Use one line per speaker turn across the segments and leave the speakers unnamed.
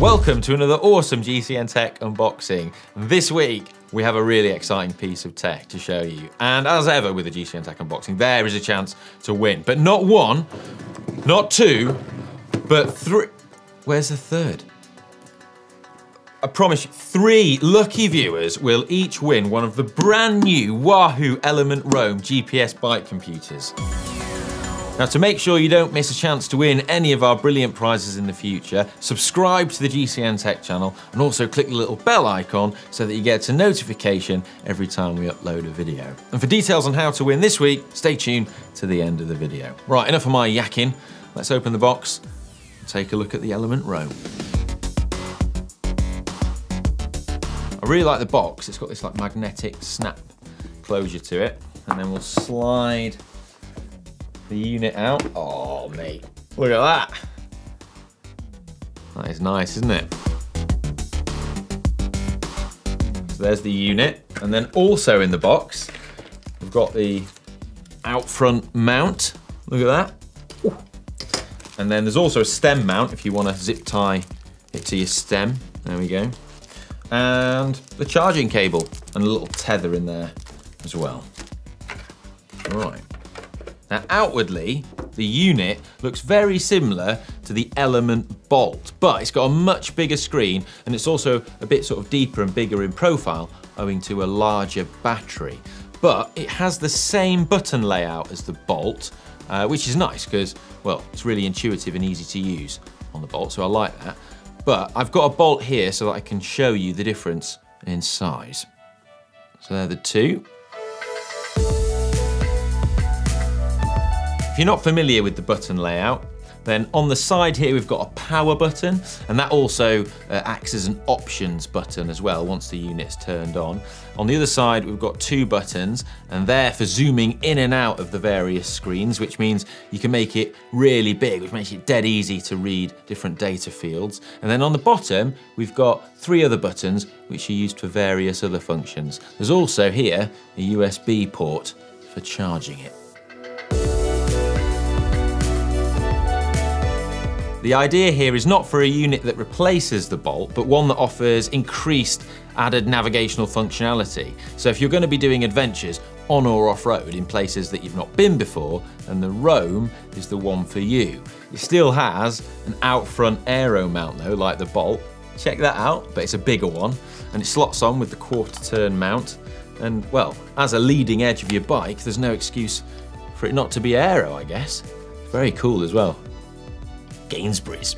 Welcome to another awesome GCN Tech unboxing. This week, we have a really exciting piece of tech to show you. And as ever with the GCN Tech unboxing, there is a chance to win. But not one, not two, but three. Where's the third? I promise you, 3 lucky viewers will each win one of the brand new Wahoo Elemnt ROAM GPS bike computers. Now, to make sure you don't miss a chance to win any of our brilliant prizes in the future, subscribe to the GCN Tech channel and also click the little bell icon so that you get a notification every time we upload a video. And for details on how to win this week, stay tuned to the end of the video. Right, enough of my yakking. Let's open the box and take a look at the Elemnt ROAM. I really like the box. It's got this like magnetic snap closure to it. And then we'll slide the unit out. Oh, mate, look at that. That is nice, isn't it? So there's the unit. And then also in the box, we've got the out front mount. Look at that. Ooh. And then there's also a stem mount if you want to zip tie it to your stem. There we go. And the charging cable and a little tether in there as well. All right. Now outwardly, the unit looks very similar to the Elemnt BOLT, but it's got a much bigger screen and it's also a bit sort of deeper and bigger in profile owing to a larger battery. But it has the same button layout as the BOLT, which is nice because, well, it's really intuitive and easy to use on the BOLT, so I like that. But I've got a bolt here so that I can show you the difference in size. So they're the two. If you're not familiar with the button layout, then on the side here we've got a power button, and that also acts as an options button as well once the unit's turned on. On the other side we've got 2 buttons, and they're for zooming in and out of the various screens, which means you can make it really big, which makes it dead easy to read different data fields. And then on the bottom we've got 3 other buttons which are used for various other functions. There's also here a USB port for charging it. The idea here is not for a unit that replaces the BOLT, but one that offers increased added navigational functionality. So if you're going to be doing adventures on or off-road in places that you've not been before, then the ROAM is the one for you. It still has an out-front aero mount though, like the BOLT. Check that out, but it's a bigger one, and it slots on with the quarter-turn mount. And well, as a leading edge of your bike, there's no excuse for it not to be aero, I guess. Very cool as well. Gainsbury's.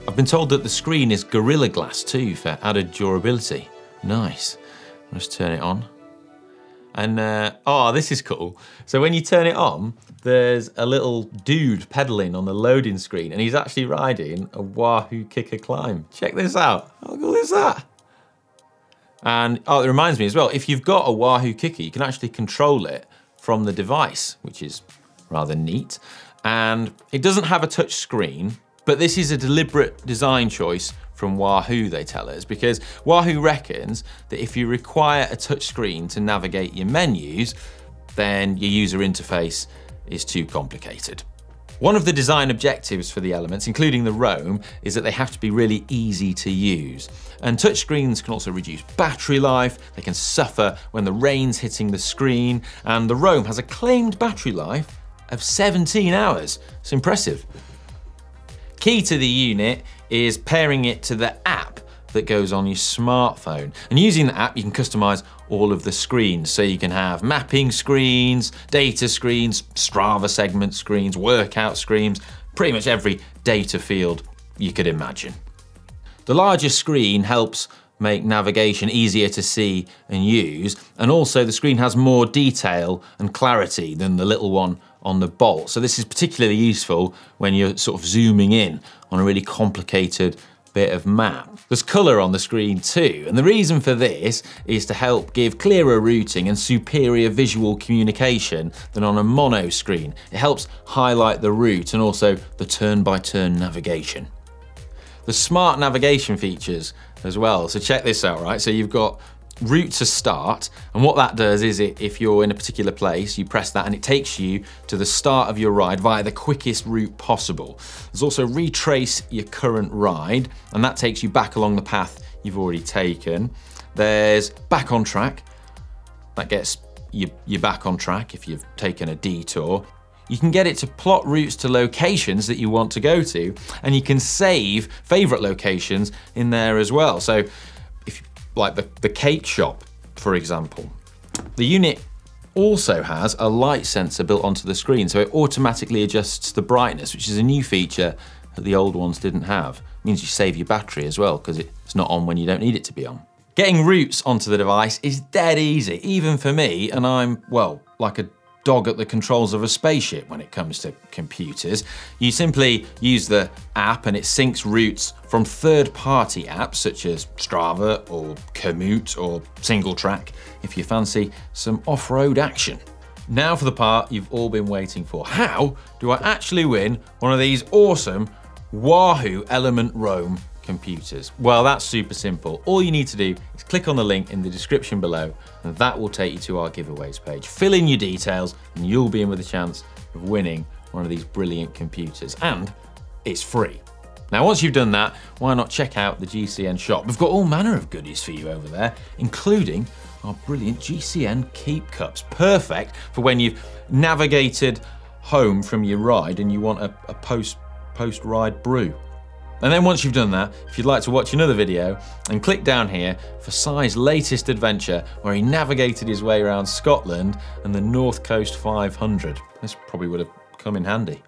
I've been told that the screen is Gorilla Glass too for added durability. Nice. I'll just turn it on. And, oh, this is cool. So when you turn it on, there's a little dude pedaling on the loading screen, and he's actually riding a Wahoo Kicker Climb. Check this out. How cool is that? And, oh, it reminds me as well, if you've got a Wahoo Kicker, you can actually control it from the device, which is rather neat. And it doesn't have a touch screen, but this is a deliberate design choice from Wahoo, they tell us, because Wahoo reckons that if you require a touch screen to navigate your menus, then your user interface is too complicated. One of the design objectives for the Elements, including the ROAM, is that they have to be really easy to use. And touchscreens can also reduce battery life, they can suffer when the rain's hitting the screen, and the ROAM has a claimed battery life of 17 hours. It's impressive. Key to the unit is pairing it to the app that goes on your smartphone. And using the app, you can customize all of the screens. So you can have mapping screens, data screens, Strava segment screens, workout screens, pretty much every data field you could imagine. The larger screen helps make navigation easier to see and use, and also the screen has more detail and clarity than the little one on the BOLT. So this is particularly useful when you're sort of zooming in on a really complicated bit of map. There's colour on the screen too, and the reason for this is to help give clearer routing and superior visual communication than on a mono screen. It helps highlight the route and also the turn-by-turn navigation. The smart navigation features as well, so check this out, right? So you've got route to start, and what that does is if you're in a particular place, you press that and it takes you to the start of your ride via the quickest route possible. There's also retrace your current ride, and that takes you back along the path you've already taken. There's back on track, that gets you back on track if you've taken a detour. You can get it to plot routes to locations that you want to go to, and you can save favorite locations in there as well. So if like the cake shop, for example, the unit also has a light sensor built onto the screen, so it automatically adjusts the brightness, which is a new feature that the old ones didn't have. It means you save your battery as well, because it's not on when you don't need it to be on. Getting routes onto the device is dead easy, even for me, and I'm, well, like a dog at the controls of a spaceship when it comes to computers. You simply use the app and it syncs routes from third-party apps such as Strava or Komoot or Single Track if you fancy some off-road action. Now for the part you've all been waiting for. How do I actually win one of these awesome Wahoo Elemnt ROAM computers? Well, that's super simple. All you need to do is click on the link in the description below, and that will take you to our giveaways page. Fill in your details and you'll be in with a chance of winning one of these brilliant computers, and it's free. Now, once you've done that, why not check out the GCN shop? We've got all manner of goodies for you over there, including our brilliant GCN Keep Cups, perfect for when you've navigated home from your ride and you want a post-ride brew. And then once you've done that, if you'd like to watch another video, and click down here for Si's latest adventure where he navigated his way around Scotland and the North Coast 500. This probably would have come in handy.